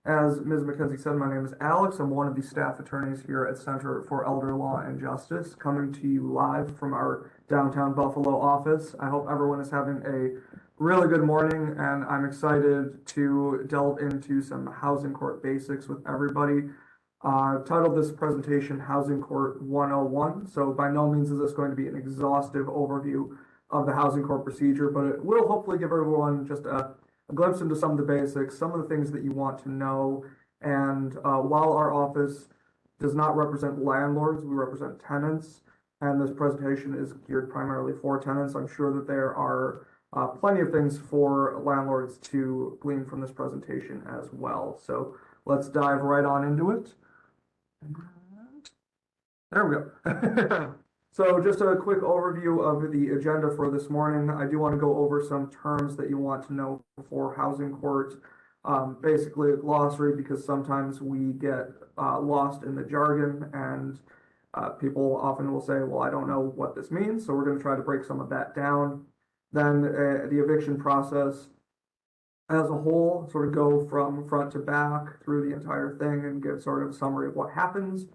As Ms. McKenzie said, my name is Alex. I'm one of the staff attorneys here at Center for Elder Law and Justice, coming to you live from our downtown Buffalo office. I hope everyone is having a really good morning, and I'm excited to delve into some housing court basics with everybody. I've titled this presentation Housing Court 101, so by no means is this going to be an exhaustive overview of the housing court procedure, but it will hopefully give everyone just a glimpse into some of the basics, some of the things that you want to know. And while our office does not represent landlords, we represent tenants, and this presentation is geared primarily for tenants. I'm sure that there are plenty of things for landlords to glean from this presentation as well. So let's dive right on into it. There we go. So just a quick overview of the agenda for this morning. I do want to go over some terms that you want to know for housing court. Basically a glossary, because sometimes we get lost in the jargon, and people often will say, well, I don't know what this means. So we're going to try to break some of that down. Then the eviction process as a whole, sort of go from front to back through the entire thing and give sort of a summary of what happens,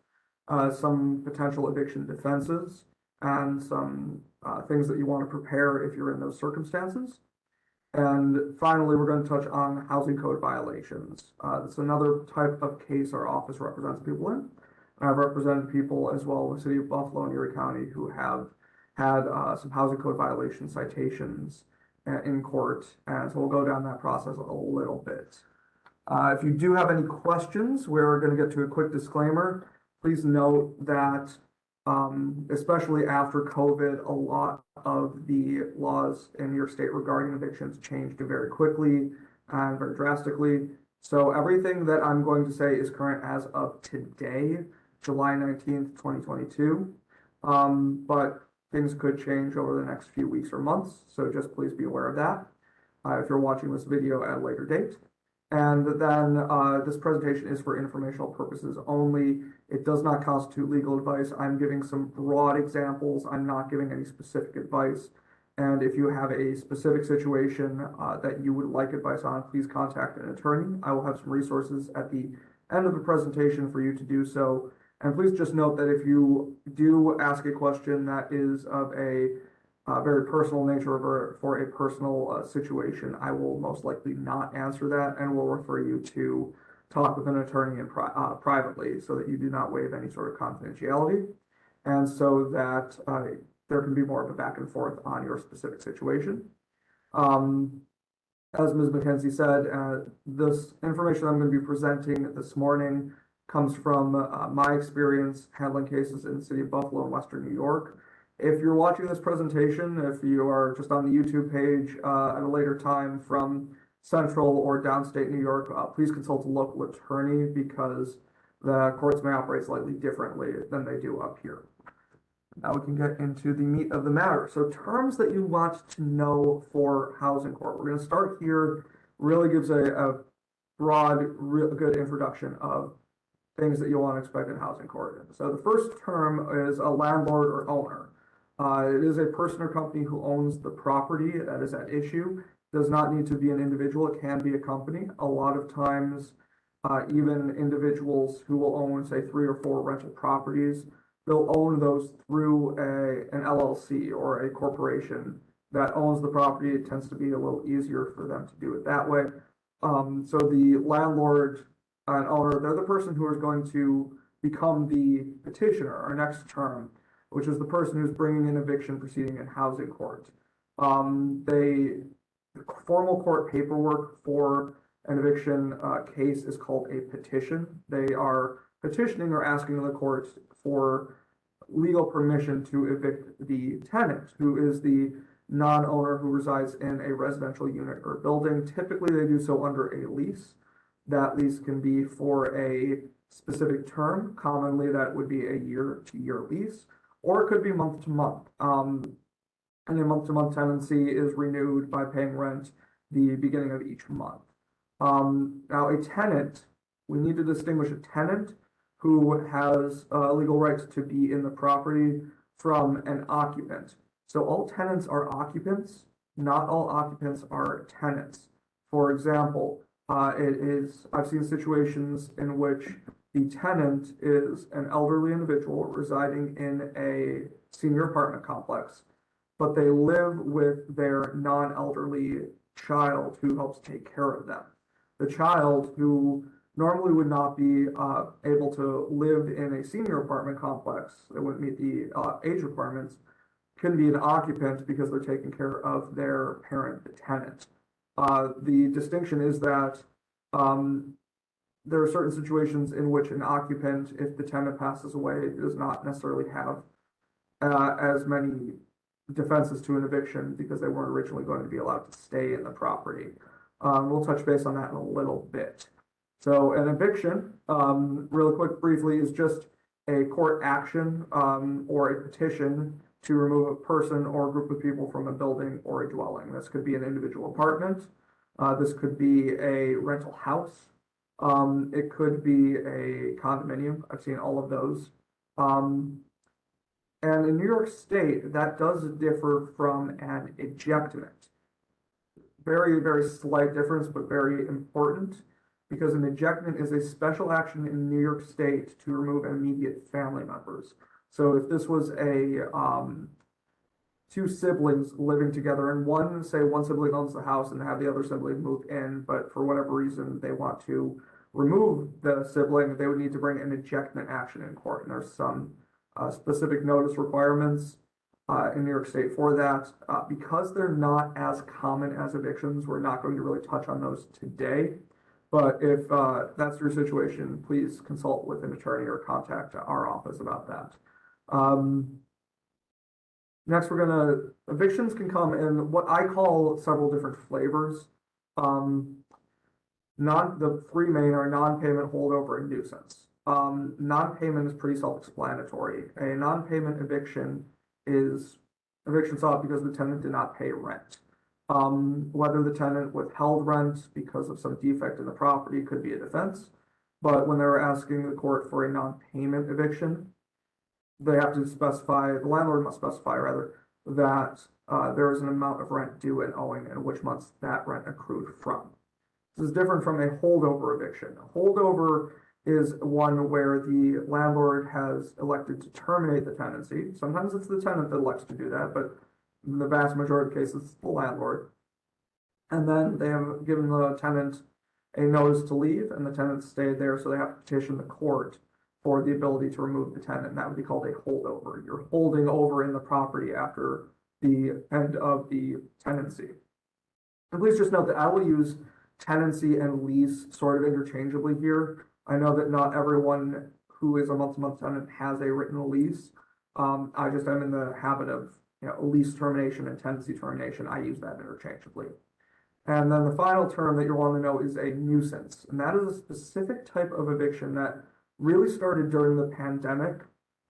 some potential eviction defenses, and some things that you want to prepare if you're in those circumstances. And finally, we're going to touch on housing code violations. That's another type of case our office represents people in. And I've represented people as well in the city of Buffalo and Erie County who have had some housing code violation citations in court, and so we'll go down that process a little bit. If you do have any questions, we're going to get to a quick disclaimer. Please note that especially after COVID, a lot of the laws in your state regarding evictions changed very quickly and very drastically. So everything that I'm going to say is current as of today, July 19th, 2022. But things could change over the next few weeks or months, so just please be aware of that if you're watching this video at a later date. And then this presentation is for informational purposes only. It does not constitute legal advice. I'm giving some broad examples. I'm not giving any specific advice. And if you have a specific situation that you would like advice on, please contact an attorney. I will have some resources at the end of the presentation for you to do so. And please just note that if you do ask a question that is of a very personal nature or for a personal situation, I will most likely not answer that and will refer you to talk with an attorney and privately, so that you do not waive any sort of confidentiality, and so that there can be more of a back and forth on your specific situation. As Ms. McKenzie said, this information I'm going to be presenting this morning comes from my experience handling cases in the city of Buffalo and Western New York. If you're watching this presentation, if you are just on the YouTube page at a later time from Central or downstate New York, please consult a local attorney, because the courts may operate slightly differently than they do up here. Now we can get into the meat of the matter. So terms that you want to know for housing court. We're going to start here. Really gives a broad, real good introduction of things that you'll want to expect in housing court. So the first term is a landlord or owner. It is a person or company who owns the property that is at issue. It does not need to be an individual. It can be a company. A lot of times, even individuals who will own, say, 3 or 4 rental properties, they'll own those through an LLC or a corporation that owns the property. It tends to be a little easier for them to do it that way. So the landlord and owner, they're the person who is going to become the petitioner, our next term, which is the person who's bringing an eviction proceeding in housing court. The formal court paperwork for an eviction case is called a petition. They are petitioning or asking the court for legal permission to evict the tenant, who is the non-owner who resides in a residential unit or building. Typically, they do so under a lease. That lease can be for a specific term. Commonly, that would be a year-to-year lease, or it could be month-to-month. And a month-to-month tenancy is renewed by paying rent the beginning of each month. Now, a tenant, we need to distinguish a tenant who has a legal right to be in the property from an occupant. So all tenants are occupants. Not all occupants are tenants. For example, I've seen situations in which the tenant is an elderly individual residing in a senior apartment complex, but they live with their non-elderly child who helps take care of them. The child, who normally would not be able to live in a senior apartment complex, they wouldn't meet the age requirements, can be an occupant because they're taking care of their parent, the tenant. The distinction is that there are certain situations in which an occupant, if the tenant passes away, does not necessarily have as many defenses to an eviction because they weren't originally going to be allowed to stay in the property. We'll touch base on that in a little bit. So an eviction, really quick, briefly, is just a court action or a petition to remove a person or a group of people from a building or a dwelling. This could be an individual apartment. This could be a rental house. It could be a condominium. I've seen all of those. And in New York State, that does differ from an ejectment. Very, very slight difference, but very important, because an ejectment is a special action in New York State to remove immediate family members. So if this was a two siblings living together, and one sibling owns the house and have the other sibling move in, but for whatever reason they want to remove the sibling, they would need to bring an ejectment action in court. And there's some specific notice requirements in New York State for that. Because they're not as common as evictions, we're not going to really touch on those today. But if that's your situation, please consult with an attorney or contact our office about that. Next, evictions can come in what I call several different flavors. The three main are non-payment, holdover, and nuisance. Non-payment is pretty self-explanatory. A non-payment eviction is eviction sought because the tenant did not pay rent. Whether the tenant withheld rent because of some defect in the property could be a defense, but when they were asking the court for a non-payment eviction, they have to specify, the landlord must specify rather, that there is an amount of rent due and owing and which months that rent accrued from. This is different from a holdover eviction. A holdover is one where the landlord has elected to terminate the tenancy. Sometimes it's the tenant that elects to do that, but in the vast majority of cases, it's the landlord. And then they have given the tenant a notice to leave, and the tenant stayed there, so they have to petition the court for the ability to remove the tenant, and that would be called a holdover. You're holding over in the property after the end of the tenancy. And please just note that I will use tenancy and lease sort of interchangeably here. I know that not everyone who is a month-to-month tenant has a written lease. I just am in the habit of lease termination and tenancy termination. I use that interchangeably. And then the final term that you'll want to know is a nuisance. And that is a specific type of eviction that really started during the pandemic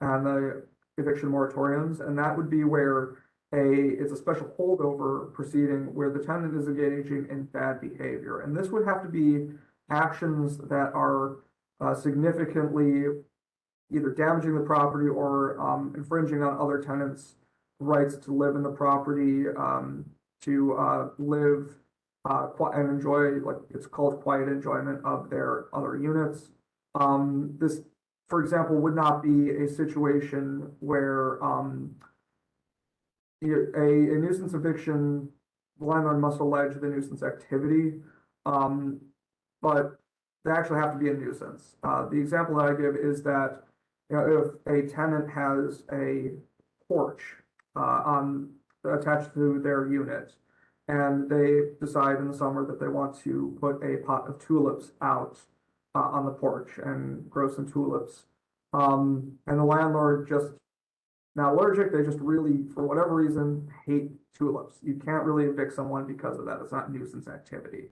and the eviction moratoriums. And that would be where it's a special holdover proceeding where the tenant is engaging in bad behavior. And this would have to be actions that are significantly either damaging the property or infringing on other tenants' rights to live in the property, to live and enjoy, like it's called, quiet enjoyment of their other units. This, for example, would not be a situation where a nuisance eviction, the landlord must allege the nuisance activity, but they actually have to be a nuisance. The example that I give is that if a tenant has a porch attached to their unit, and they decide in the summer that they want to put a pot of tulips out on the porch and grow some tulips, and the landlord just not allergic, they just really, for whatever reason, hate tulips. You can't really evict someone because of that. It's not nuisance activity.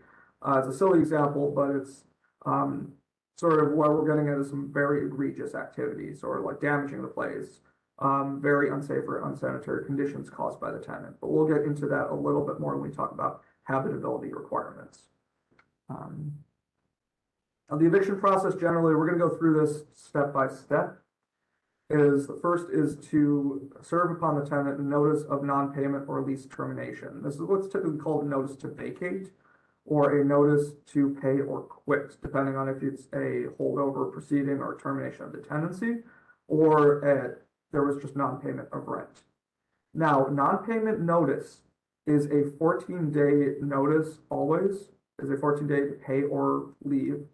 It's a silly example, but it's sort of what we're getting at is some very egregious activities, or like damaging the place, very unsafe or unsanitary conditions caused by the tenant. But we'll get into that a little bit more when we talk about habitability requirements. The eviction process, generally, we're going to go through this step by step. The first is to serve upon the tenant a notice of non-payment or lease termination. This is what's typically called a notice to vacate, or a notice to pay or quit, depending on if it's a holdover proceeding or termination of the tenancy, or there was just non-payment of rent. Now, non-payment notice is a 14-day notice always, is a 14-day to pay or leave,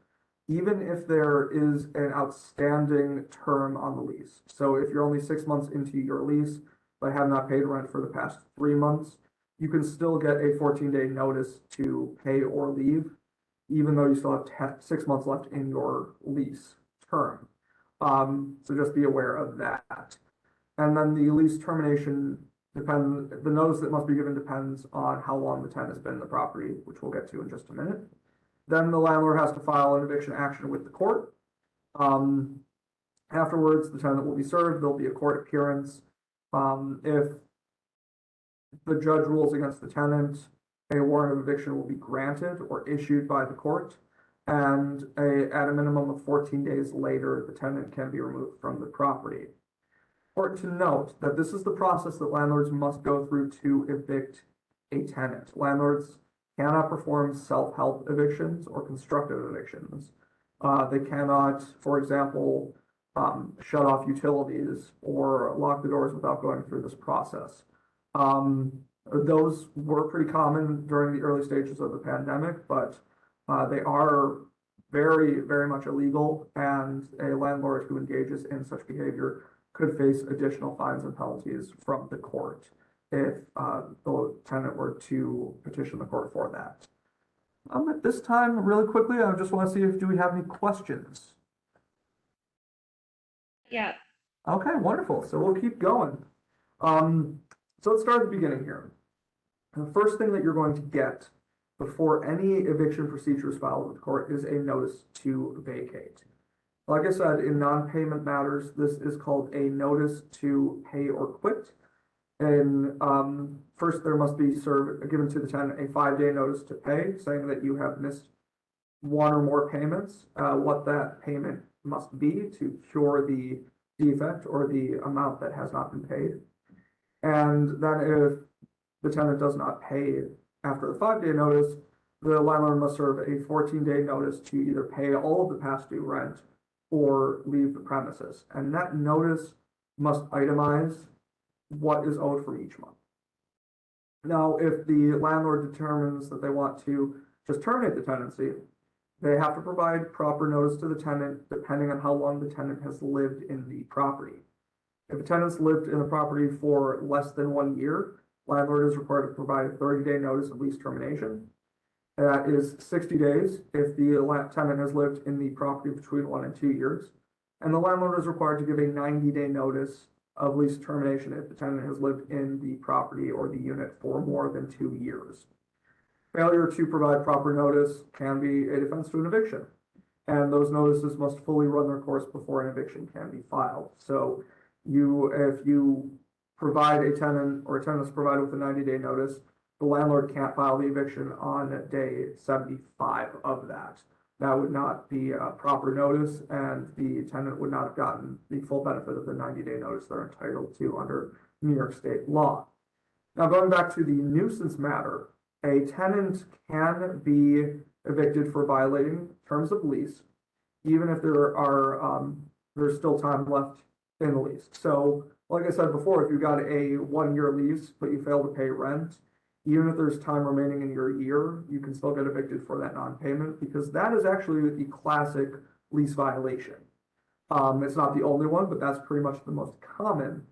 even if there is an outstanding term on the lease. So if you're only 6 months into your lease, but have not paid rent for the past 3 months, you can still get a 14-day notice to pay or leave, even though you still have 6 months left in your lease term. So just be aware of that. And then the lease termination the notice that must be given depends on how long the tenant has been in the property, which we'll get to in just a minute. Then the landlord has to file an eviction action with the court. Afterwards, the tenant will be served. There'll be a court appearance. If the judge rules against the tenant, a warrant of eviction will be granted or issued by the court. And at a minimum of 14 days later, the tenant can be removed from the property. Important to note that this is the process that landlords must go through to evict a tenant. Landlords cannot perform self-help evictions or constructive evictions. They cannot, for example, shut off utilities or lock the doors without going through this process. Those were pretty common during the early stages of the pandemic, but they are very, very much illegal, and a landlord who engages in such behavior could face additional fines and penalties from the court if the tenant were to petition the court for that. At this time, really quickly, I just want to see if do we have any questions? Yeah. Okay, wonderful. So we'll keep going. So let's start at the beginning here. The first thing that you're going to get before any eviction procedure is filed with the court is a notice to vacate. Like I said, in non-payment matters, this is called a notice to pay or quit. And first, there must be given to the tenant a 5-day notice to pay, saying that you have missed one or more payments, what that payment must be to cure the defect or the amount that has not been paid. And then if the tenant does not pay after the 5-day notice, the landlord must serve a 14-day notice to either pay all of the past due rent or leave the premises. And that notice must itemize what is owed for each month. Now, if the landlord determines that they want to just terminate the tenancy, they have to provide proper notice to the tenant depending on how long the tenant has lived in the property. If a tenant's lived in the property for less than 1 year, landlord is required to provide a 30-day notice of lease termination. That is 60 days if the tenant has lived in the property between 1 and 2 years. And the landlord is required to give a 90-day notice of lease termination if the tenant has lived in the property or the unit for more than 2 years. Failure to provide proper notice can be a defense to an eviction. And those notices must fully run their course before an eviction can be filed. So if you provide a tenant or a tenant is provided with a 90-day notice, the landlord can't file the eviction on day 75 of that. That would not be a proper notice, and the tenant would not have gotten the full benefit of the 90-day notice they're entitled to under New York State law. Now, going back to the nuisance matter, a tenant can be evicted for violating terms of lease, even if there's still time left in the lease. So, like I said before, if you got a 1-year lease, but you fail to pay rent, even if there's time remaining in your year, you can still get evicted for that non-payment, because that is actually the classic lease violation. It's not the only one, but that's pretty much the most common.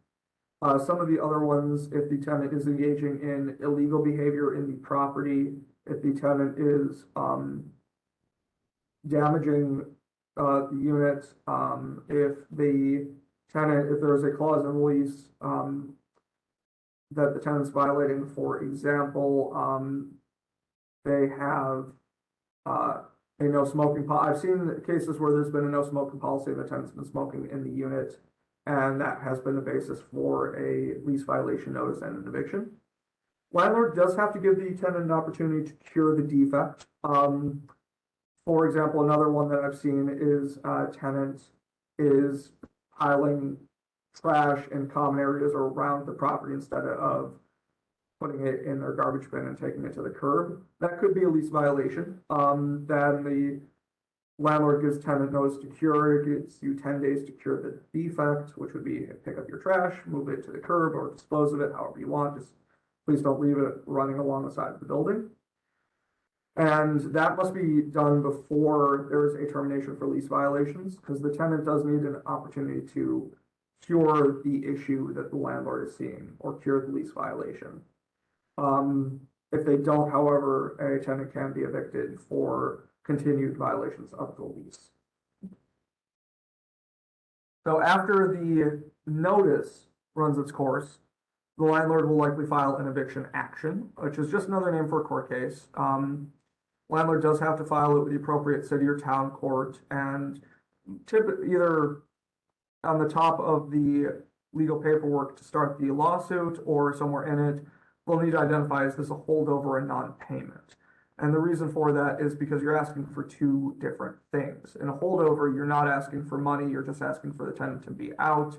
Some of the other ones, if the tenant is engaging in illegal behavior in the property, if the tenant is damaging the unit, if there's a clause in the lease that the tenant's violating, for example, they have a no smoking policy. I've seen cases where there's been a no smoking policy and the tenant's been smoking in the unit, and that has been the basis for a lease violation notice and an eviction. Landlord does have to give the tenant an opportunity to cure the defect. For example, another one that I've seen is a tenant is piling trash in common areas or around the property instead of putting it in their garbage bin and taking it to the curb. That could be a lease violation. Then the landlord gives tenant notice to cure, it gives you 10 days to cure the defect, which would be pick up your trash, move it to the curb, or dispose of it however you want. Just please don't leave it running along the side of the building. And that must be done before there is a termination for lease violations, because the tenant does need an opportunity to cure the issue that the landlord is seeing or cure the lease violation. If they don't, however, a tenant can be evicted for continued violations of the lease. So after the notice runs its course, the landlord will likely file an eviction action, which is just another name for a court case. Landlord does have to file it with the appropriate city or town court, and either on the top of the legal paperwork to start the lawsuit or somewhere in it, they'll need to identify is this a holdover or a non-payment. And the reason for that is because you're asking for two different things. In a holdover, you're not asking for money, you're just asking for the tenant to be out.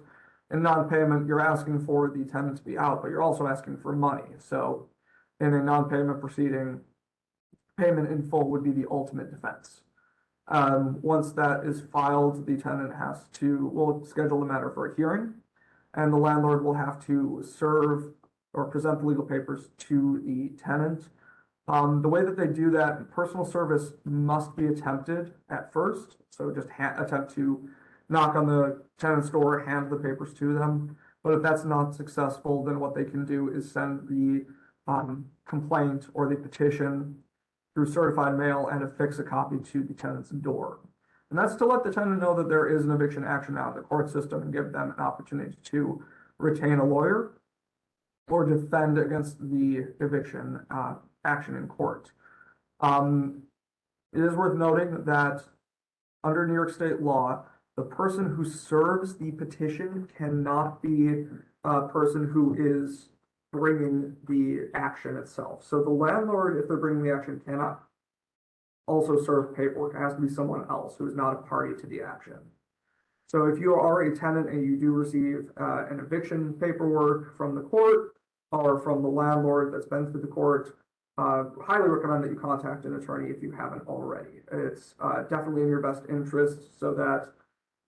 In non-payment, you're asking for the tenant to be out, but you're also asking for money. So in a non-payment proceeding, payment in full would be the ultimate defense. Once that is filed, the tenant will schedule the matter for a hearing, and the landlord will have to serve or present the legal papers to the tenant. The way that they do that, personal service must be attempted at first. So just attempt to knock on the tenant's door, hand the papers to them. But if that's not successful, then what they can do is send the complaint or the petition through certified mail and affix a copy to the tenant's door. And that's to let the tenant know that there is an eviction action out in the court system and give them an opportunity to retain a lawyer or defend against the eviction action in court. It is worth noting that under New York State law, the person who serves the petition cannot be a person who is bringing the action itself. So the landlord, if they're bringing the action, cannot also serve paperwork. It has to be someone else who is not a party to the action. So if you are a tenant and you do receive an eviction paperwork from the court or from the landlord that's been through the court, highly recommend that you contact an attorney if you haven't already. It's definitely in your best interest so that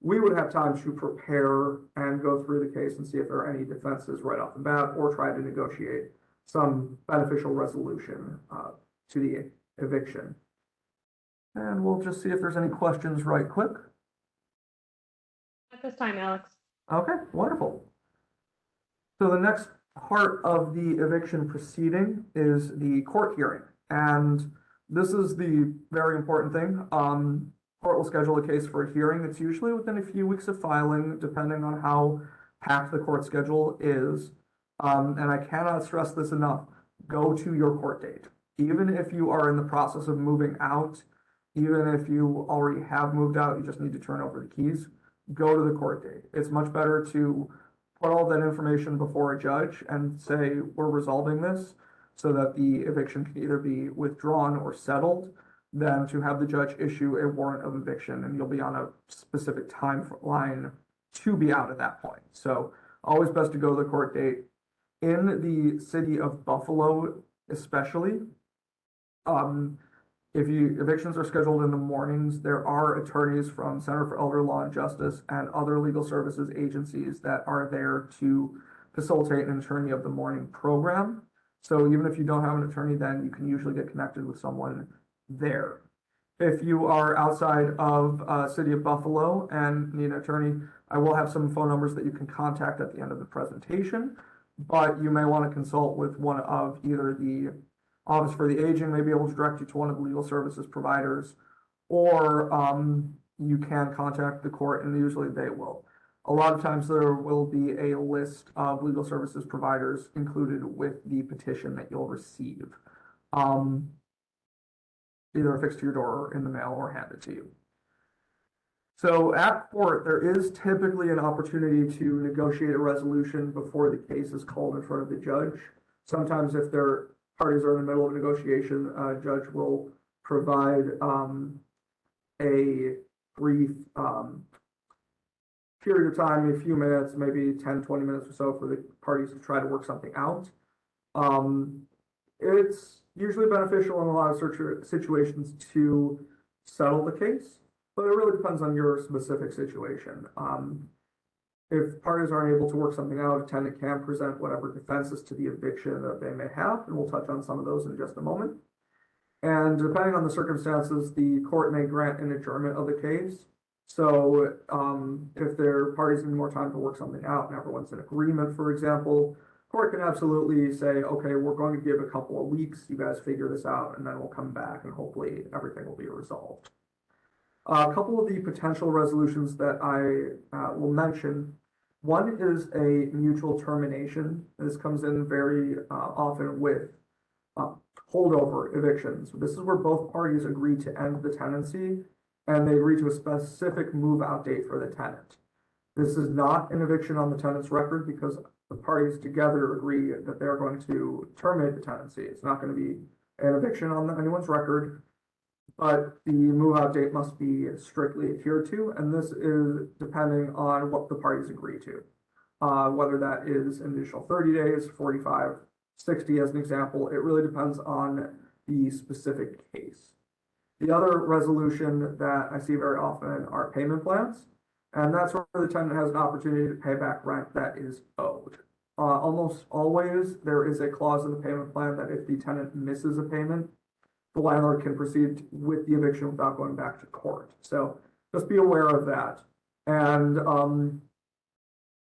we would have time to prepare and go through the case and see if there are any defenses right off the bat or try to negotiate some beneficial resolution to the eviction. And we'll just see if there's any questions right quick. At this time, Alex. Okay, wonderful. So the next part of the eviction proceeding is the court hearing. And this is the very important thing. Court will schedule a case for a hearing. It's usually within a few weeks of filing, depending on how packed the court schedule is. And I cannot stress this enough. Go to your court date. Even if you are in the process of moving out, even if you already have moved out, you just need to turn over the keys, go to the court date. It's much better to put all that information before a judge and say, we're resolving this so that the eviction can either be withdrawn or settled, than to have the judge issue a warrant of eviction, and you'll be on a specific timeline to be out at that point. So always best to go to the court date. In the city of Buffalo, especially, if evictions are scheduled in the mornings, there are attorneys from Center for Elder Law and Justice and other legal services agencies that are there to facilitate an attorney of the morning program. So even if you don't have an attorney, then you can usually get connected with someone there. If you are outside of city of Buffalo and need an attorney, I will have some phone numbers that you can contact at the end of the presentation, but you may want to consult with one of either the Office for the Aging, may be able to direct you to one of the legal services providers, or you can contact the court and usually they will. A lot of times there will be a list of legal services providers included with the petition that you'll receive. Either affixed to your door or in the mail or handed to you. So at court, there is typically an opportunity to negotiate a resolution before the case is called in front of the judge. Sometimes if their parties are in the middle of a negotiation, a judge will provide a brief period of time, a few minutes, maybe 10, 20 minutes or so for the parties to try to work something out. It's usually beneficial in a lot of situations to settle the case, but it really depends on your specific situation. If parties aren't able to work something out, a tenant can present whatever defenses to the eviction that they may have, and we'll touch on some of those in just a moment. And depending on the circumstances, the court may grant an adjournment of the case. So if their parties need more time to work something out and everyone's in agreement, for example, court can absolutely say, okay, we're going to give a couple of weeks, you guys figure this out, and then we'll come back and hopefully everything will be resolved. A couple of the potential resolutions that I will mention. One is a mutual termination. This comes in very often with holdover evictions. This is where both parties agree to end the tenancy and they agree to a specific move out date for the tenant. This is not an eviction on the tenant's record because the parties together agree that they're going to terminate the tenancy. It's not going to be an eviction on anyone's record, but the move out date must be strictly adhered to, and this is depending on what the parties agree to. Whether that is an additional 30 days, 45, 60 as an example, it really depends on the specific case. The other resolution that I see very often are payment plans, and that's where the tenant has an opportunity to pay back rent that is owed. Almost always there is a clause in the payment plan that if the tenant misses a payment, the landlord can proceed with the eviction without going back to court. So just be aware of that. And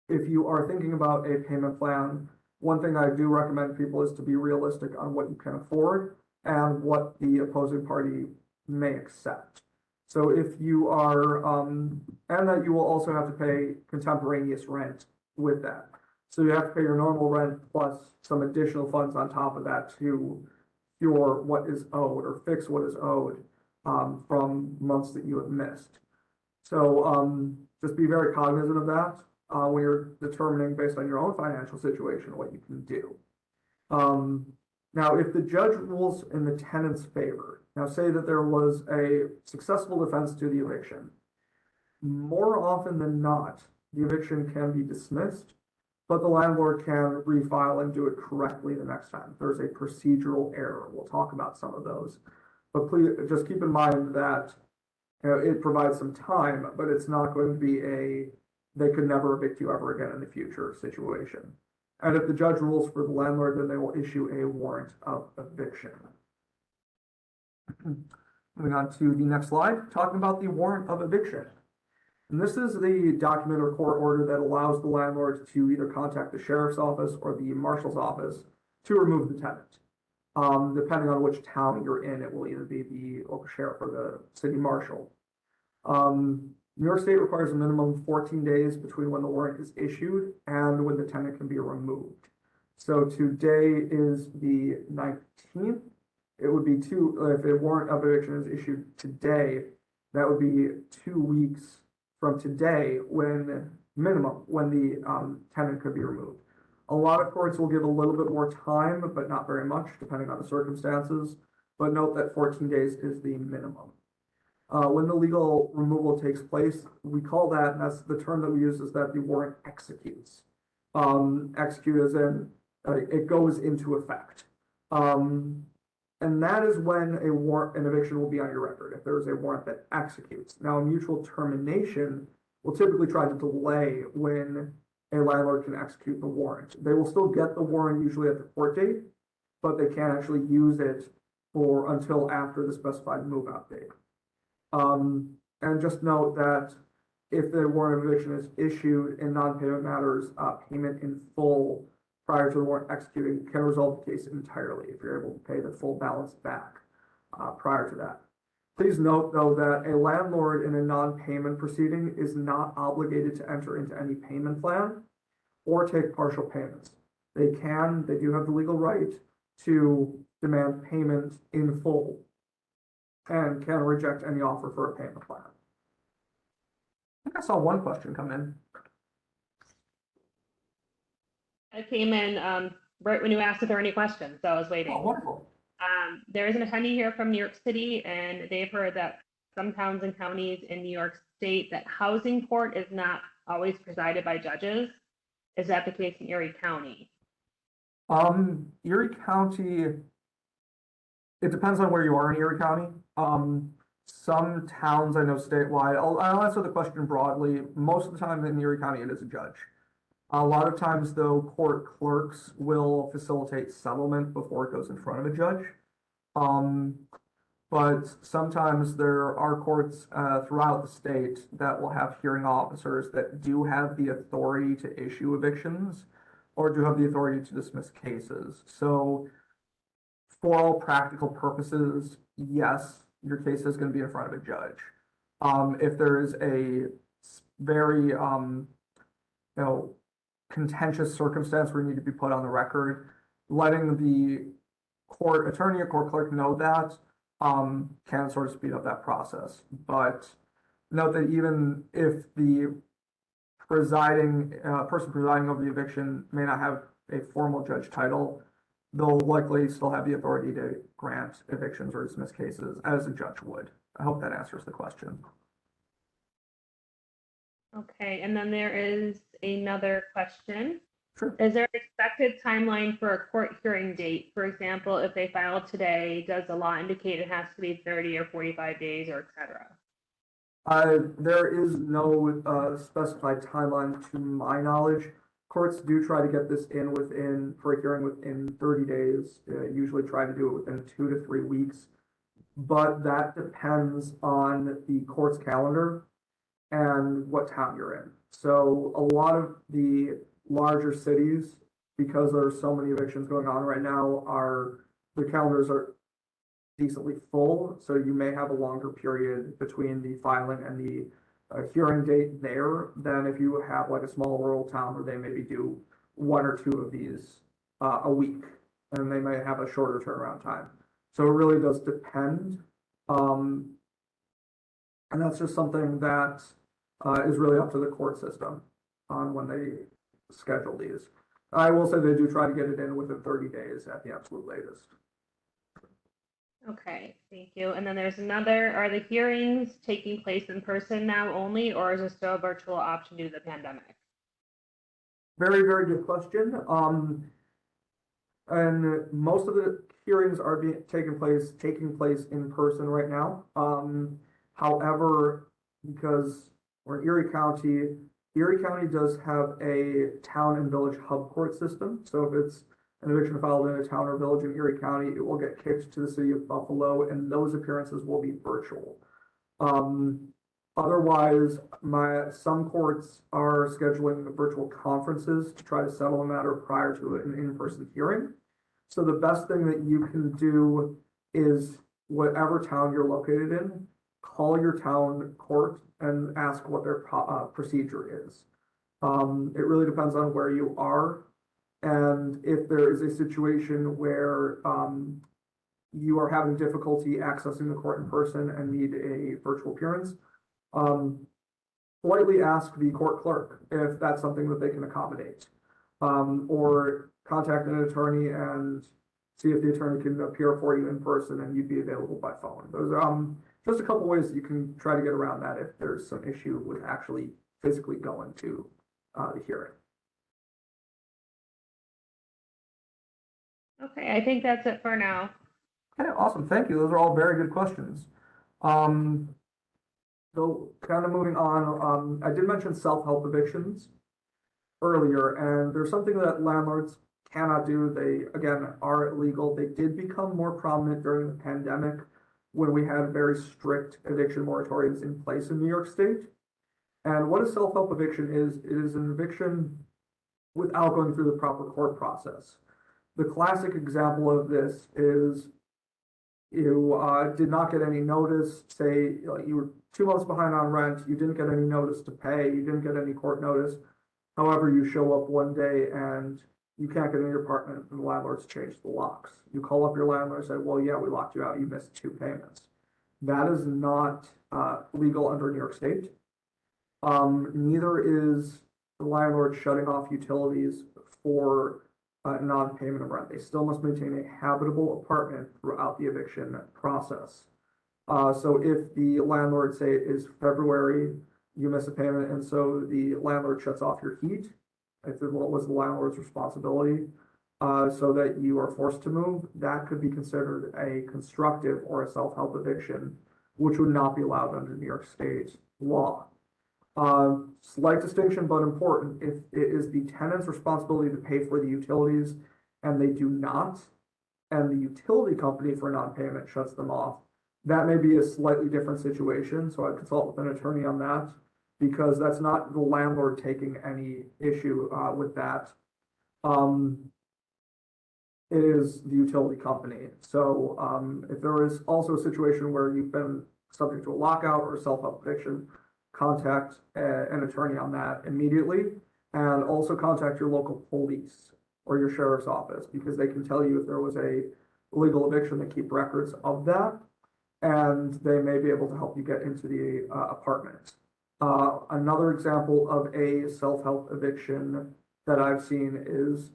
if you are thinking about a payment plan, one thing I do recommend people is to be realistic on what you can afford and what the opposing party may accept. So if you are, and that you will also have to pay contemporaneous rent with that. So you have to pay your normal rent plus some additional funds on top of that to cure what is owed or fix what is owed from months that you have missed. So just be very cognizant of that when you're determining based on your own financial situation what you can do. Now, if the judge rules in the tenant's favor, now say that there was a successful defense to the eviction, more often than not, the eviction can be dismissed, but the landlord can refile and do it correctly the next time. There's a procedural error. We'll talk about some of those, but please just keep in mind that it provides some time, but it's not going to be they could never evict you ever again in the future situation. And if the judge rules for the landlord, then they will issue a warrant of eviction. Moving on to the next slide, talking about the warrant of eviction. And this is the document or court order that allows the landlord to either contact the sheriff's office or the marshal's office to remove the tenant. Depending on which town you're in, it will either be the local sheriff or the city marshal. New York State requires a minimum of 14 days between when the warrant is issued and when the tenant can be removed. So today is the 19th. It would be if a warrant of eviction is issued today, that would be 2 weeks from today when the tenant could be removed. A lot of courts will give a little bit more time, but not very much, depending on the circumstances. But note that 14 days is the minimum. When the legal removal takes place, we call that, and that's the term that we use, is that the warrant executes. Execute as in it goes into effect. And that is when an eviction will be on your record, if there is a warrant that executes. Now, a mutual termination will typically try to delay when a landlord can execute the warrant. They will still get the warrant usually at the court date, but they can't actually use it until after the specified move-out date. And just note that if the warrant of eviction is issued in non-payment matters, payment in full prior to the warrant executing can resolve the case entirely if you're able to pay the full balance back prior to that. Please note, though, that a landlord in a non-payment proceeding is not obligated to enter into any payment plan or take partial payments. They do have the legal right to demand payment in full and can reject any offer for a payment plan. I think I saw one question come in. I came in right when you asked if there were any questions, so I was waiting. Oh, wonderful. There is an attendee here from New York City, and they've heard that some towns and counties in New York State that housing court is not always presided by judges. Is that the case in Erie County? Erie County, it depends on where you are in Erie County. Some towns I know statewide, I'll answer the question broadly. Most of the time in Erie County, it is a judge. A lot of times, though, court clerks will facilitate settlement before it goes in front of a judge. But sometimes there are courts throughout the state that will have hearing officers that do have the authority to issue evictions or do have the authority to dismiss cases. So for all practical purposes, yes, your case is going to be in front of a judge. If there is a very, contentious circumstance where you need to be put on the record, letting the court attorney or court clerk know that can sort of speed up that process. But note that even if the person presiding over the eviction may not have a formal judge title, they'll likely still have the authority to grant evictions or dismiss cases as a judge would. I hope that answers the question. Okay, and then there is another question. Sure. Is there an expected timeline for a court hearing date? For example, if they file today, does the law indicate it has to be 30 or 45 days or et cetera? There is no specified timeline to my knowledge. Courts do try to get this in for a hearing within 30 days, usually try to do it within 2 to 3 weeks. But that depends on the court's calendar and what town you're in. So a lot of the larger cities, because there's so many evictions going on right now, the calendars are decently full. So you may have a longer period between the filing and the hearing date there than if you have like a small rural town where they maybe do 1 or 2 of these a week, and they may have a shorter turnaround time. So it really does depend. And that's just something that is really up to the court system on when they schedule these. I will say they do try to get it in within 30 days at the absolute latest. Okay, thank you. And then there's another, are the hearings taking place in person now only, or is there still a virtual option due to the pandemic? Very, very good question. And most of the hearings are taking place in person right now. However, because we're in Erie County does have a town and village hub court system. So if it's an eviction filed in a town or village in Erie County, it will get kicked to the city of Buffalo, and those appearances will be virtual. Otherwise, some courts are scheduling virtual conferences to try to settle a matter prior to an in-person hearing. So the best thing that you can do is whatever town you're located in, call your town court and ask what their procedure is. It really depends on where you are. And if there is a situation where you are having difficulty accessing the court in person and need a virtual appearance, politely ask the court clerk if that's something that they can accommodate, or contact an attorney and see if the attorney can appear for you in person and you'd be available by phone. Those are just a couple ways that you can try to get around that if there's some issue with actually physically going to the hearing. Okay, I think that's it for now. Okay, awesome. Thank you. Those are all very good questions. So kind of moving on, I did mention self-help evictions earlier, and there's something that landlords cannot do. They, again, are illegal. They did become more prominent during the pandemic when we had very strict eviction moratoriums in place in New York State. And what a self-help eviction is, it is an eviction without going through the proper court process. The classic example of this is you did not get any notice, say you were 2 months behind on rent, you didn't get any notice to pay, you didn't get any court notice. However, you show up one day and you can't get in your apartment and the landlord's changed the locks. You call up your landlord and say, well, yeah, we locked you out, you missed 2 payments. That is not legal under New York State. Neither is the landlord shutting off utilities for non-payment of rent. They still must maintain a habitable apartment throughout the eviction process. So if the landlord, say it is February, you miss a payment, and so the landlord shuts off your heat, if it was the landlord's responsibility, so that you are forced to move, that could be considered a constructive or a self-help eviction, which would not be allowed under New York State law. Slight distinction, but important. If it is the tenant's responsibility to pay for the utilities and they do not, and the utility company for non-payment shuts them off, that may be a slightly different situation. So I'd consult with an attorney on that, because that's not the landlord taking any issue with that. It is the utility company. So if there is also a situation where you've been subject to a lockout or self-help eviction, contact an attorney on that immediately, and also contact your local police or your sheriff's office, because they can tell you if there was a illegal eviction. They keep records of that, and they may be able to help you get into the apartment. Another example of a self-help eviction that I've seen is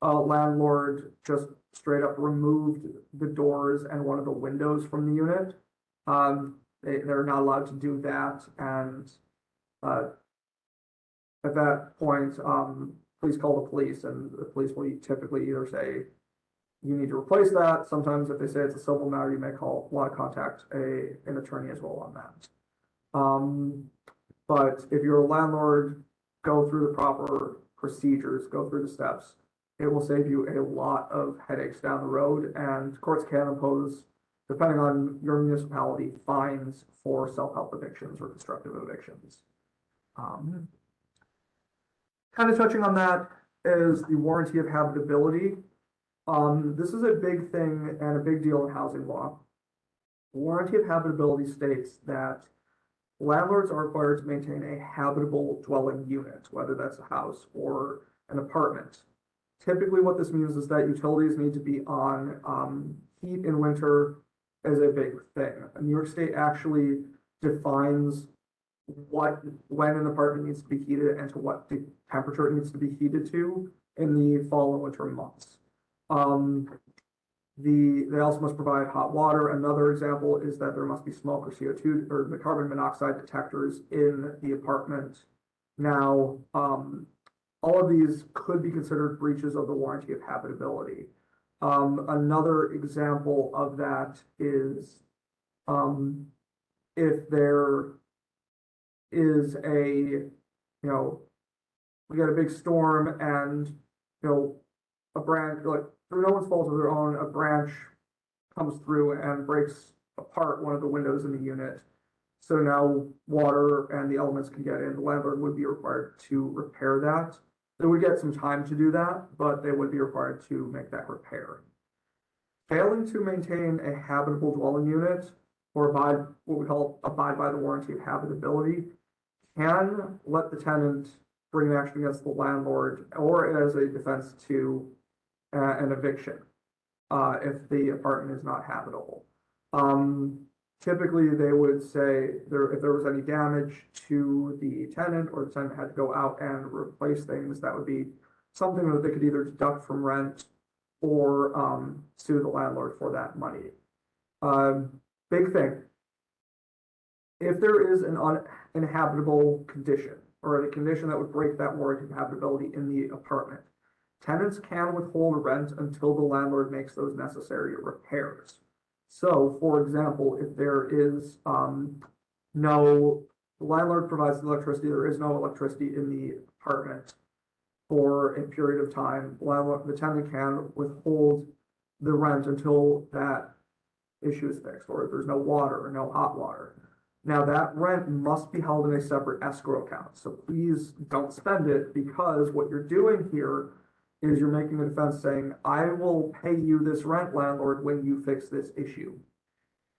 a landlord just straight up removed the doors and one of the windows from the unit. They're not allowed to do that, and at that point, please call the police, and the police will typically either say you need to replace that. Sometimes if they say it's a civil matter, you may want to contact an attorney as well on that. But if you're a landlord, go through the proper procedures, go through the steps. It will save you a lot of headaches down the road, and courts can impose, depending on your municipality, fines for self-help evictions or constructive evictions. Kind of touching on that is the warranty of habitability. This is a big thing and a big deal in housing law. The warranty of habitability states that landlords are required to maintain a habitable dwelling unit, whether that's a house or an apartment. Typically what this means is that utilities need to be on. Heat in winter is a big thing. New York State actually defines when an apartment needs to be heated and to what the temperature it needs to be heated to in the fall and winter months. They also must provide hot water. Another example is that there must be smoke or CO2 or the carbon monoxide detectors in the apartment. Now, all of these could be considered breaches of the warranty of habitability. Another example of that is if there is we got a big storm and, a branch, like through no one's fault of their own, a branch comes through and breaks apart one of the windows in the unit. So now water and the elements can get in. The landlord would be required to repair that. They would get some time to do that, but they would be required to make that repair. Failing to maintain a habitable dwelling unit or what we call abide by the warranty of habitability can let the tenant bring an action against the landlord or as a defense to an eviction if the apartment is not habitable. Typically, they would say if there was any damage to the tenant or the tenant had to go out and replace things, that would be something that they could either deduct from rent or sue the landlord for that money. Big thing. If there is an uninhabitable condition or a condition that would break that warranty of habitability in the apartment, tenants can withhold rent until the landlord makes those necessary repairs. So, for example, if there is the landlord provides the electricity, there is no electricity in the apartment for a period of time, the tenant can withhold the rent until that issue is fixed, or if there's no water or no hot water. Now that rent must be held in a separate escrow account. So please don't spend it, because what you're doing here is you're making a defense saying, I will pay you this rent, landlord, when you fix this issue.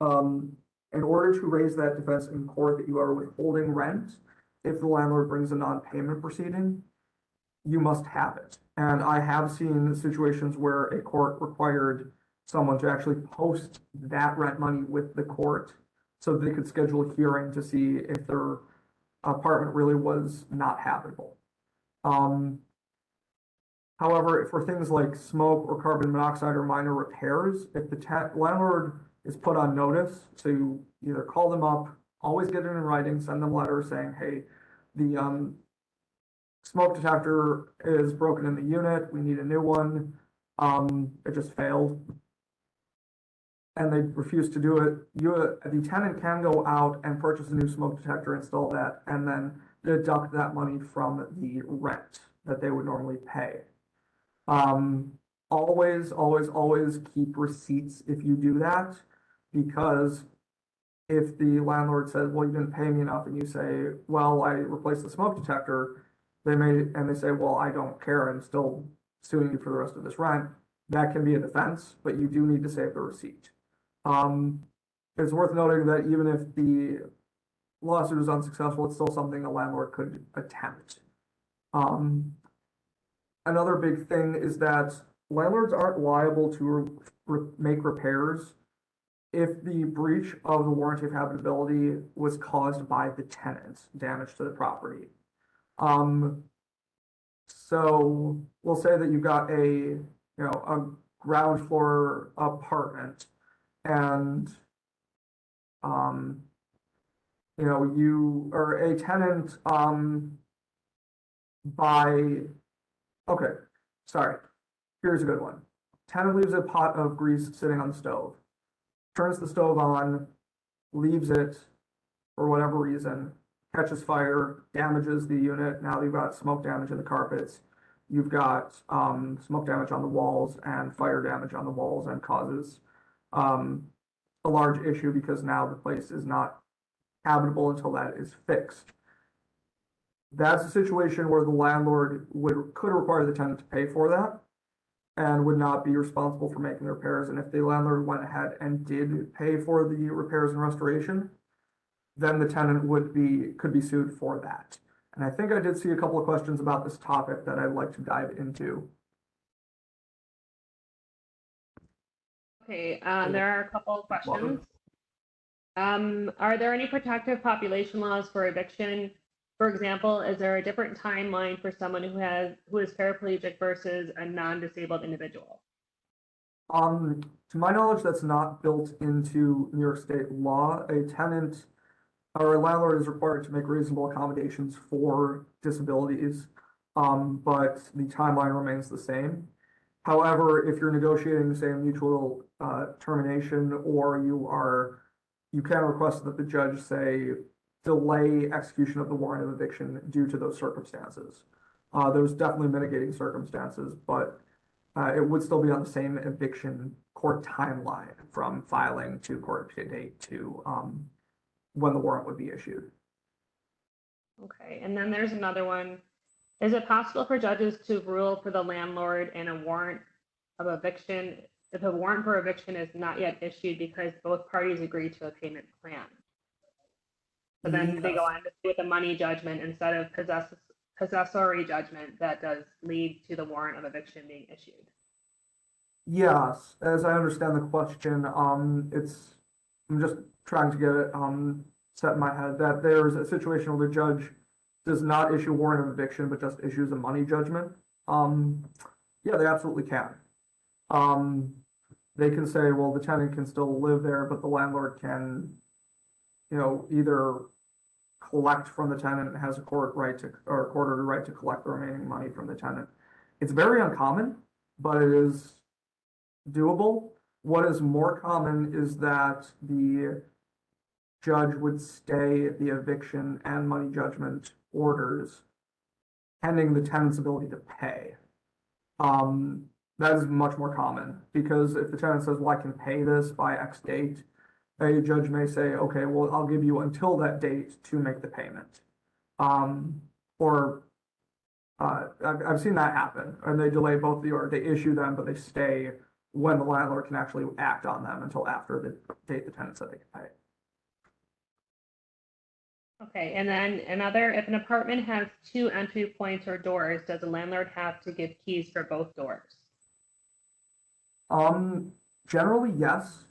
In order to raise that defense in court that you are withholding rent, if the landlord brings a non-payment proceeding, you must have it. And I have seen situations where a court required someone to actually post that rent money with the court so they could schedule a hearing to see if their apartment really was not habitable. However, for things like smoke or carbon monoxide or minor repairs, if the landlord is put on notice to either call them up, always get it in writing, send them letters saying, hey, the smoke detector is broken in the unit, we need a new one. It just failed. And they refuse to do it. The tenant can go out and purchase a new smoke detector, install that, and then deduct that money from the rent that they would normally pay. Always, always, always keep receipts if you do that, because if the landlord says, well, you didn't pay me enough, and you say, well, I replaced the smoke detector, they say, well, I don't care, I'm still suing you for the rest of this rent. That can be a defense, but you do need to save the receipt. It's worth noting that even if the lawsuit is unsuccessful, it's still something a landlord could attempt. Another big thing is that landlords aren't liable to make repairs if the breach of the warranty of habitability was caused by the tenant, damage to the property. So we'll say that you've got a ground floor apartment, and you are a tenant here's a good one. Tenant leaves a pot of grease sitting on the stove, turns the stove on, leaves it for whatever reason, catches fire, damages the unit. Now you've got smoke damage in the carpets. You've got smoke damage on the walls and fire damage on the walls, and causes a large issue because now the place is not habitable until that is fixed. That's a situation where the landlord could require the tenant to pay for that and would not be responsible for making the repairs. And if the landlord went ahead and did pay for the repairs and restoration, then the tenant could be sued for that. And I think I did see a couple of questions about this topic that I'd like to dive into. Okay, there are a couple of questions. Are there any protective population laws for eviction? For example, is there a different timeline for someone who is paraplegic versus a non-disabled individual? To my knowledge, that's not built into New York State law. A tenant or a landlord is required to make reasonable accommodations for disabilities, but the timeline remains the same. However, if you're negotiating, say, a mutual termination, or you can request that the judge, say, delay execution of the warrant of eviction due to those circumstances. There's definitely mitigating circumstances, but it would still be on the same eviction court timeline from filing to court date to when the warrant would be issued. Okay, and then there's another one. Is it possible for judges to rule for the landlord in a warrant of eviction if a warrant for eviction is not yet issued because both parties agree to a payment plan? So then they go on with a money judgment instead of possessory judgment that does lead to the warrant of eviction being issued. Yes, as I understand the question, I'm just trying to get it set in my head that there's a situation where the judge does not issue a warrant of eviction but just issues a money judgment. Yeah, they absolutely can. They can say, well, the tenant can still live there, but the landlord can, either collect from the tenant and has a court ordered right to collect the remaining money from the tenant. It's very uncommon, but it is doable. What is more common is that the judge would stay the eviction and money judgment orders pending the tenant's ability to pay. That is much more common, because if the tenant says, well, I can pay this by X date, a judge may say, okay, well, I'll give you until that date to make the payment. I've seen that happen, and they delay both they issue them, but they stay when the landlord can actually act on them until after the date the tenant said they can pay. Okay, and then if an apartment has 2 entry points or doors, does the landlord have to give keys for both doors? Generally, yes.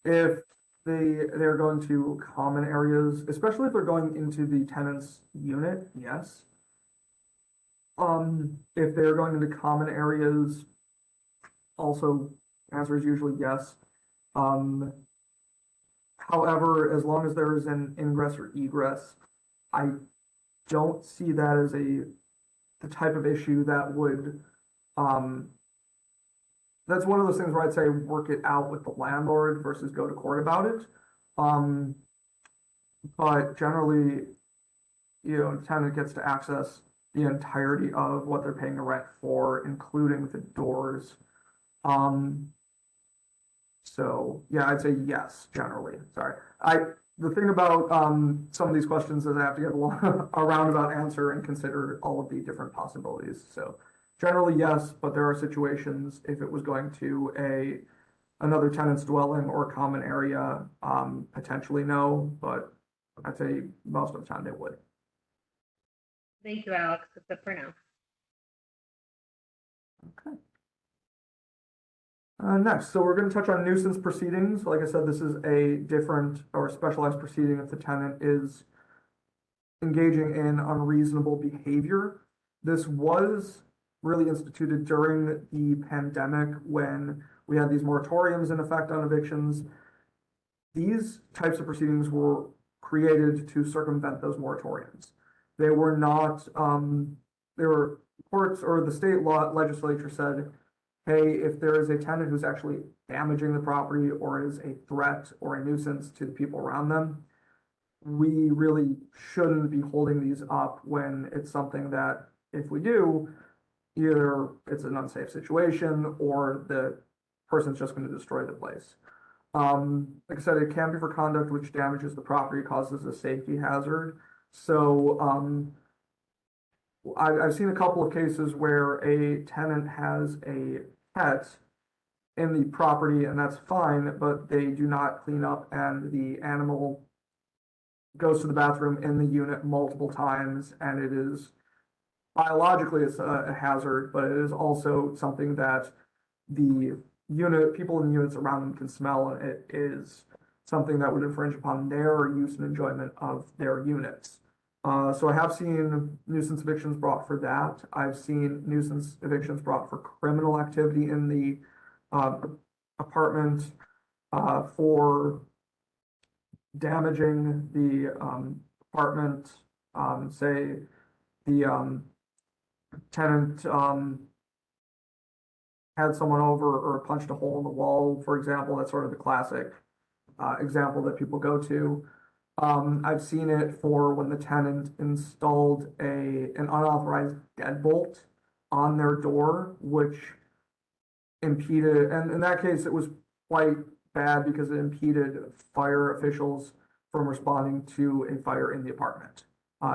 If they're going to common areas, especially if they're going into the tenant's unit, yes. If they're going into common areas, also, answer is usually yes. However, as long as there is an ingress or egress, I don't see that as the type of issue that would, that's one of those things where I'd say work it out with the landlord versus go to court about it. But generally, the tenant gets to access the entirety of what they're paying the rent for, including the doors. So yeah, I'd say yes, generally. Sorry. The thing about some of these questions is I have to get a roundabout answer and consider all of the different possibilities. So generally yes, but there are situations if it was going to another tenant's dwelling or common area, potentially no, but I'd say most of the time they would. Thank you, Alex. That's it for now. Okay. Next, so we're going to touch on nuisance proceedings. Like I said, this is a different or specialized proceeding if the tenant is engaging in unreasonable behavior. This was really instituted during the pandemic when we had these moratoriums in effect on evictions. These types of proceedings were created to circumvent those moratoriums. They were not, they were courts or the state legislature said, hey, if there is a tenant who's actually damaging the property or is a threat or a nuisance to the people around them, we really shouldn't be holding these up when it's something that if we do, either it's an unsafe situation or the person's just going to destroy the place. Like I said, it can be for conduct which damages the property, causes a safety hazard. So I've seen a couple of cases where a tenant has a pet in the property and that's fine, but they do not clean up and the animal goes to the bathroom in the unit multiple times and it is biologically it's a hazard, but it is also something that the people in the units around them can smell, and it is something that would infringe upon their use and enjoyment of their units. So I have seen nuisance evictions brought for that. I've seen nuisance evictions brought for criminal activity in the apartment, for damaging the apartment. Say the tenant had someone over or punched a hole in the wall, for example. That's sort of the classic example that people go to. I've seen it for when the tenant installed an unauthorized deadbolt on their door, which impeded, and in that case, it was quite bad because it impeded fire officials from responding to a fire in the apartment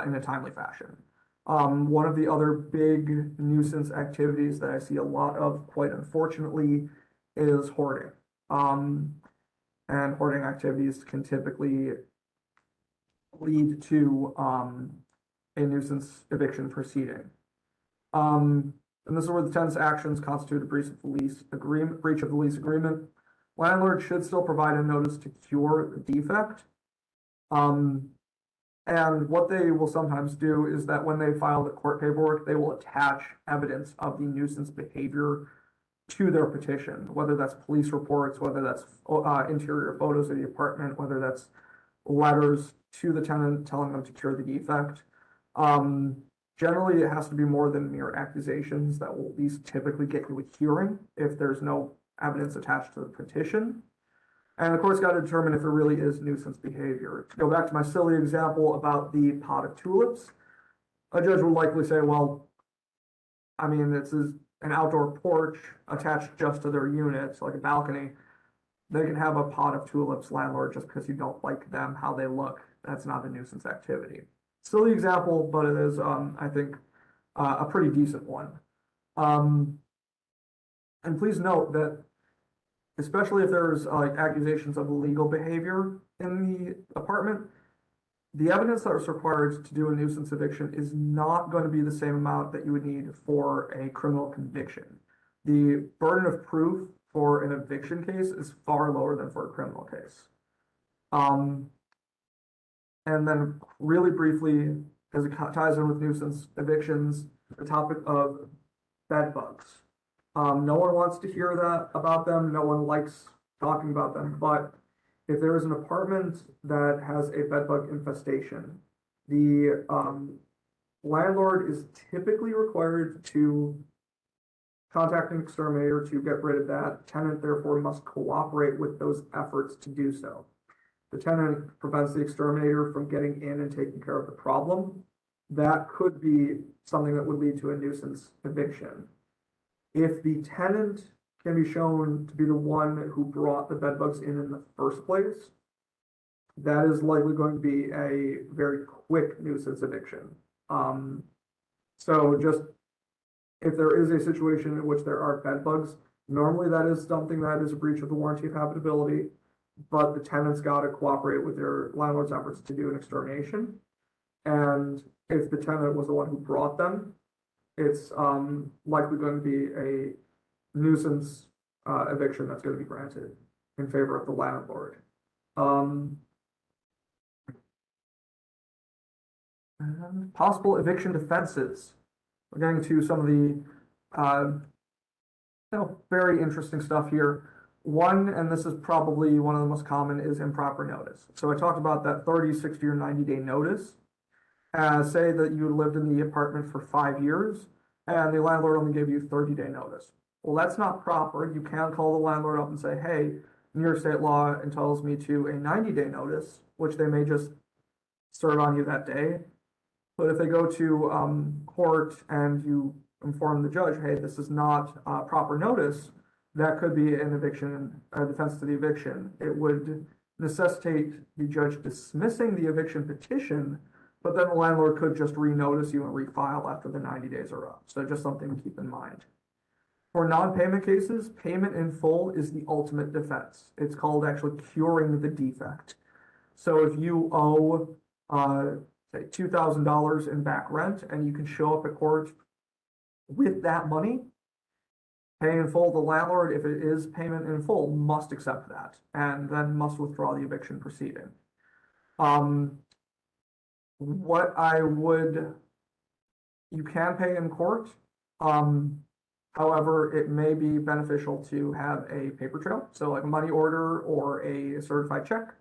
in a timely fashion. One of the other big nuisance activities that I see a lot of, quite unfortunately, is hoarding. And hoarding activities can typically lead to a nuisance eviction proceeding. And this is where the tenant's actions constitute a breach of the lease agreement. Landlord should still provide a notice to cure the defect. And what they will sometimes do is that when they file the court paperwork, they will attach evidence of the nuisance behavior to their petition, whether that's police reports, whether that's interior photos of the apartment, whether that's letters to the tenant telling them to cure the defect. Generally, it has to be more than mere accusations that will at least typically get you a hearing if there's no evidence attached to the petition. And the court's got to determine if it really is nuisance behavior. To go back to my silly example about the pot of tulips, a judge would likely say, well, I mean, this is an outdoor porch attached just to their unit, like a balcony. They can have a pot of tulips, landlord, just because you don't like them, how they look. That's not a nuisance activity. Silly example, but it is, I think, a pretty decent one. And please note that especially if there's like accusations of illegal behavior in the apartment, the evidence that is required to do a nuisance eviction is not going to be the same amount that you would need for a criminal conviction. The burden of proof for an eviction case is far lower than for a criminal case. And then really briefly, as it ties in with nuisance evictions, the topic of bed bugs. No one wants to hear that about them. No one likes talking about them. But if there is an apartment that has a bed bug infestation, the landlord is typically required to contact an exterminator to get rid of that. Tenant therefore must cooperate with those efforts to do so. The tenant prevents the exterminator from getting in and taking care of the problem. That could be something that would lead to a nuisance eviction. If the tenant can be shown to be the one who brought the bedbugs in the first place, that is likely going to be a very quick nuisance eviction. So just if there is a situation in which there are bed bugs, normally that is something that is a breach of the warranty of habitability, but the tenant's got to cooperate with their landlord's efforts to do an extermination. And if the tenant was the one who brought them, it's likely going to be a nuisance eviction that's going to be granted in favor of the landlord. And possible eviction defenses. We're getting to some of the very interesting stuff here. One, and this is probably one of the most common, is improper notice. So I talked about that 30, 60, or 90-day notice. Say that you lived in the apartment for 5 years and the landlord only gave you 30-day notice. Well, that's not proper. You can call the landlord up and say, hey, New York state law entitles me to a 90-day notice, which they may just serve on you that day. But if they go to court and you inform the judge, hey, this is not proper notice, that could be an eviction, a defense to the eviction. It would necessitate the judge dismissing the eviction petition, but then the landlord could just renotice you and refile after the 90 days are up. So just something to keep in mind. For non-payment cases, payment in full is the ultimate defense. It's called actually curing the defect. So if you owe, say, $2,000 in back rent and you can show up at court with that money, pay in full, the landlord, if it is payment in full, must accept that and then must withdraw the eviction proceeding. You can pay in court. However, it may be beneficial to have a paper trail, so like a money order or a certified check.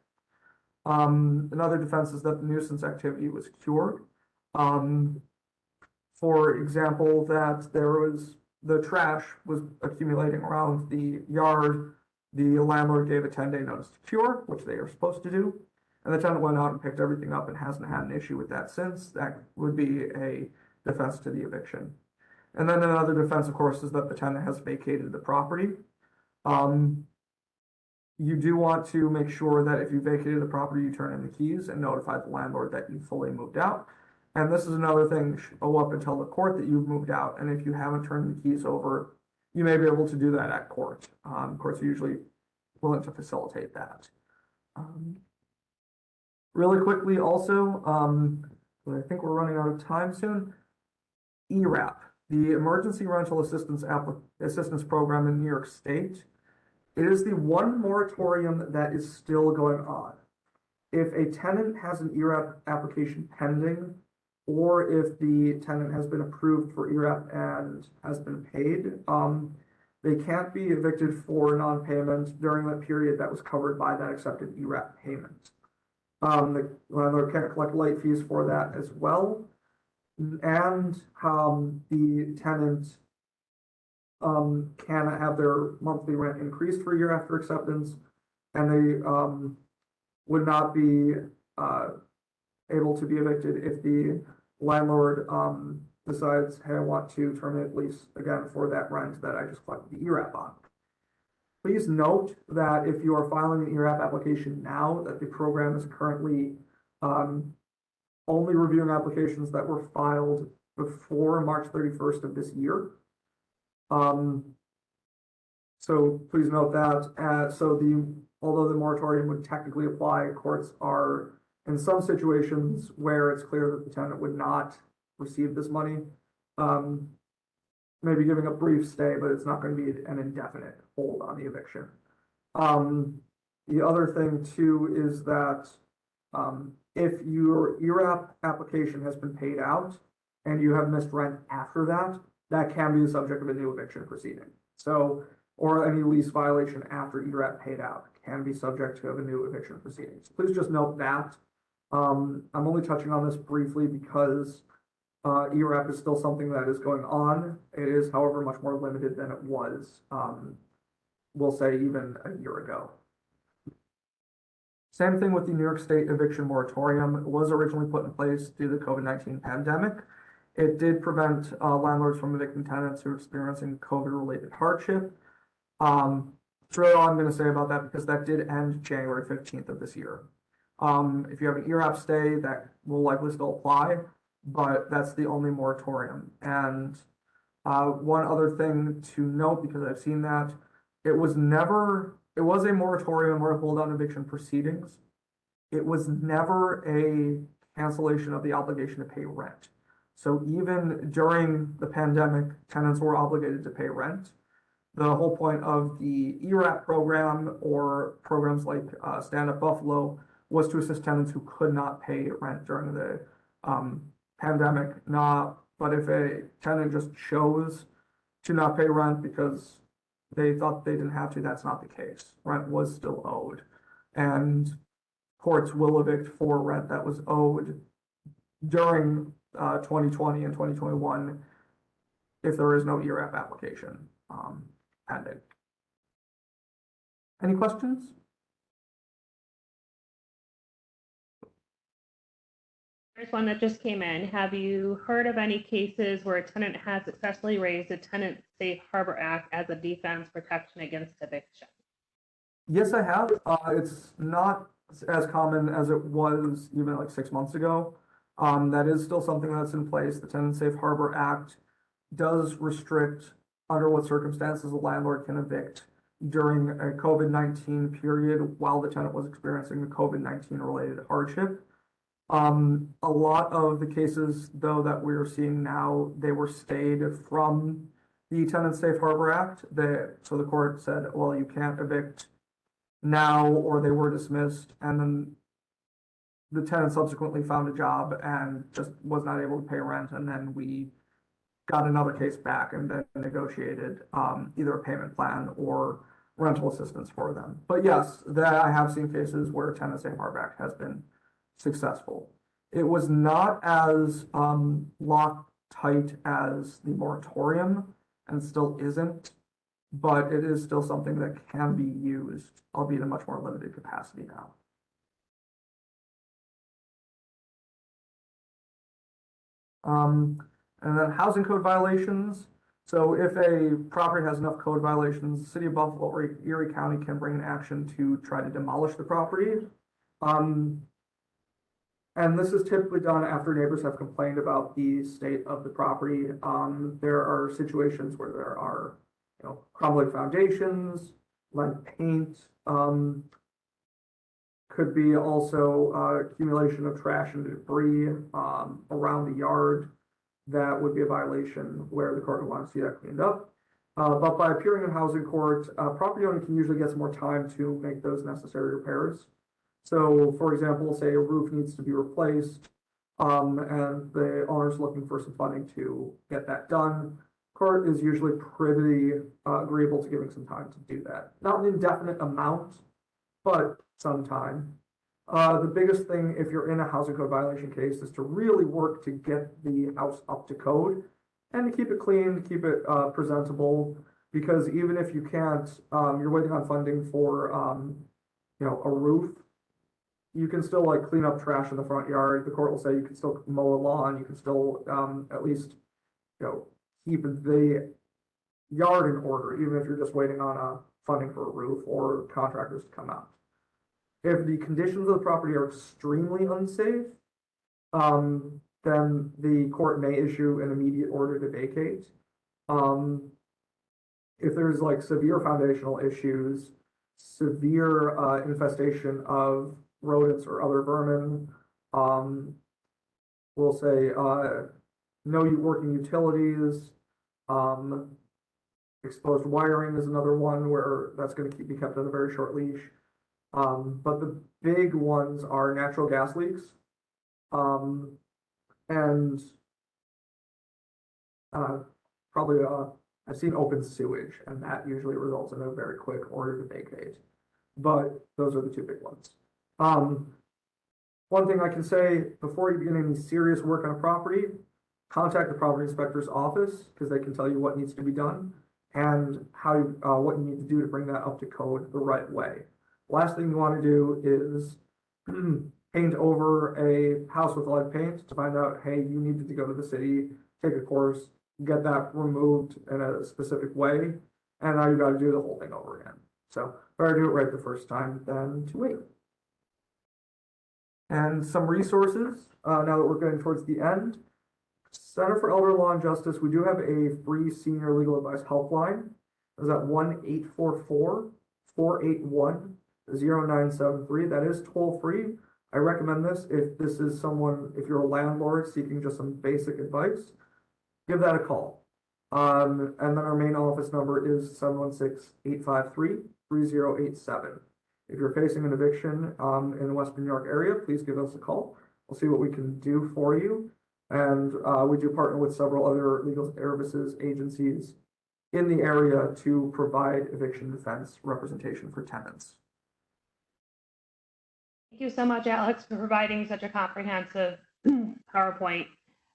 Another defense is that the nuisance activity was cured. For example, that the trash was accumulating around the yard. The landlord gave a 10-day notice to cure, which they are supposed to do. And the tenant went out and picked everything up and hasn't had an issue with that since. That would be a defense to the eviction. And then another defense, of course, is that the tenant has vacated the property. You do want to make sure that if you vacated the property, you turn in the keys and notify the landlord that you fully moved out. And this is another thing, up until the court that you've moved out. And if you haven't turned the keys over, you may be able to do that at court. Courts are usually willing to facilitate that. Really quickly also, I think we're running out of time soon. ERAP, the Emergency Rental Assistance Program in New York State. It is the one moratorium that is still going on. If a tenant has an ERAP application pending, or if the tenant has been approved for ERAP and has been paid, they can't be evicted for non-payment during that period that was covered by that accepted ERAP payment. The landlord can't collect late fees for that as well. And the tenant can have their monthly rent increased for a year after acceptance, and they would not be able to be evicted if the landlord decides, hey, I want to terminate lease again for that rent that I just collected the ERAP on. Please note that if you are filing an ERAP application now, that the program is currently only reviewing applications that were filed before March 31st of this year. So please note that. Although the moratorium would technically apply, courts are in some situations where it's clear that the tenant would not receive this money, maybe giving a brief stay, but it's not going to be an indefinite hold on the eviction. The other thing too is that if your ERAP application has been paid out and you have missed rent after that, that can be the subject of a new eviction proceeding. So, or any lease violation after ERAP paid out can be subject to a new eviction proceeding. So please just note that. I'm only touching on this briefly because ERAP is still something that is going on. It is, however, much more limited than it was, we'll say even a year ago. Same thing with the New York State eviction moratorium. It was originally put in place due to the COVID-19 pandemic. It did prevent landlords from evicting tenants who are experiencing COVID-related hardship. That's really all I'm going to say about that because that did end January 15th of this year. If you have an ERAP stay, that will likely still apply, but that's the only moratorium. And one other thing to note, because I've seen that, it was a moratorium or a hold on eviction proceedings. It was never a cancellation of the obligation to pay rent. So even during the pandemic, tenants were obligated to pay rent. The whole point of the ERAP program or programs like Stand Up Buffalo was to assist tenants who could not pay rent during the pandemic. But if a tenant just chose to not pay rent because they thought they didn't have to, that's not the case. Rent was still owed. And courts will evict for rent that was owed during 2020 and 2021 if there is no ERAP application pending. Any questions? There's one that just came in. Have you heard of any cases where a tenant has successfully raised the Tenant Safe Harbor Act as a defense protection against eviction? Yes, I have. It's not as common as it was even like 6 months ago. That is still something that's in place. The Tenant Safe Harbor Act does restrict under what circumstances a landlord can evict during a COVID-19 period while the tenant was experiencing the COVID-19 related hardship. A lot of the cases, though, that we're seeing now, they were stayed from the Tenant Safe Harbor Act. So the court said, well, you can't evict now, or they were dismissed, and then the tenant subsequently found a job and just was not able to pay rent, and then we got another case back and then negotiated either a payment plan or rental assistance for them. But yes, that I have seen cases where Tenant Safe Harbor Act has been successful. It was not as locked tight as the moratorium and still isn't, but it is still something that can be used, albeit in a much more limited capacity now. And then housing code violations. So if a property has enough code violations, the city of Buffalo or Erie County can bring an action to try to demolish the property. And this is typically done after neighbors have complained about the state of the property. There are situations where there are, crumbling foundations, lead paint, could be also accumulation of trash and debris around the yard. That would be a violation where the court would want to see that cleaned up. But by appearing in housing court, property owner can usually get some more time to make those necessary repairs. So, for example, say a roof needs to be replaced, and the owner's looking for some funding to get that done. Court is usually pretty agreeable to giving some time to do that. Not an indefinite amount, but some time. The biggest thing, if you're in a housing code violation case, is to really work to get the house up to code and to keep it clean, to keep it presentable. Because even if you can't, you're waiting on funding for, a roof. You can still like clean up trash in the front yard. The court will say you can still mow a lawn. You can still at least, keep the yard in order, even if you're just waiting on funding for a roof or contractors to come out. If the conditions of the property are extremely unsafe, then the court may issue an immediate order to vacate. If there's like severe foundational issues, severe infestation of rodents or other vermin, we'll say no working utilities, exposed wiring is another one where that's going to be kept on a very short leash. But the big ones are natural gas leaks, and probably I've seen open sewage, and that usually results in a very quick order to vacate. But those are the two big ones. One thing I can say before you begin any serious work on a property, contact the property inspector's office because they can tell you what needs to be done and how what you need to do to bring that up to code the right way. Last thing you want to do is paint over a house with lead paint to find out, hey, you needed to go to the city, take a course, get that removed in a specific way, and now you got to do the whole thing over again. So better do it right the first time than to wait. And some resources, now that we're getting towards the end. Center for Elder Law and Justice, we do have a free senior legal advice helpline. Is at 1-844-481-0973. That is toll free. I recommend this if this is someone, if you're a landlord seeking just some basic advice, give that a call. And then our main office number is 716-853-3087. If you're facing an eviction in the Western New York area, please give us a call. We'll see what we can do for you. And we do partner with several other legal services agencies in the area to provide eviction defense representation for tenants. Thank you so much, Alex, for providing such a comprehensive PowerPoint.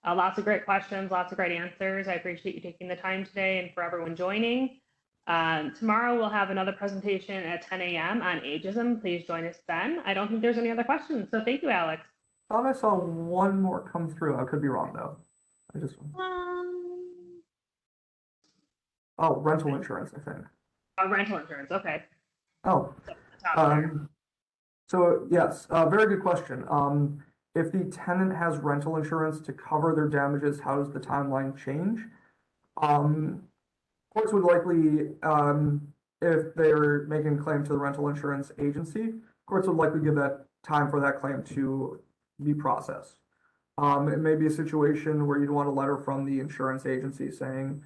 Lots of great questions, lots of great answers. I appreciate you taking the time today and for everyone joining. Tomorrow we'll have another presentation at 10 a.m. on ageism. Please join us then. I don't think there's any other questions, so thank you, Alex. I thought I saw one more come through. I could be wrong though. Oh, rental insurance, I think. Rental insurance, okay. Oh, so yes, very good question. If the tenant has rental insurance to cover their damages, how does the timeline change? Courts would likely, if they're making a claim to the rental insurance agency, courts would likely give that time for that claim to be processed. It may be a situation where you'd want a letter from the insurance agency saying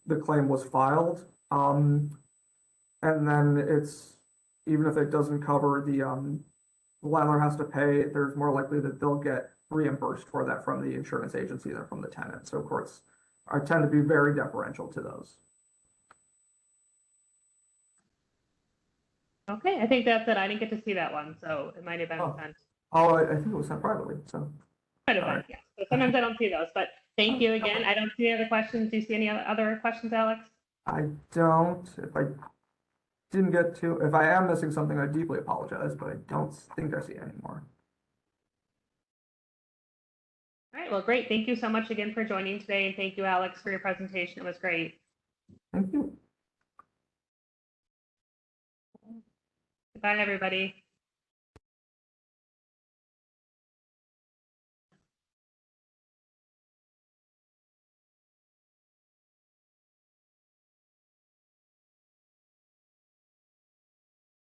the claim was filed. And then it's, even if it doesn't cover the landlord has to pay, there's more likely that they'll get reimbursed for that from the insurance agency than from the tenant. So courts tend to be very deferential to those. Okay, I think that's it. I didn't get to see that one, so it might have been sent. Oh, I think it was sent privately, so. Might have been, yeah. So sometimes I don't see those, but thank you again. I don't see any other questions. Do you see any other questions, Alex? I don't. If I didn't get to, if I am missing something, I deeply apologize, but I don't think I see any more. All right, well, great. Thank you so much again for joining today, and thank you, Alex, for your presentation. It was great. Thank you. Goodbye, everybody.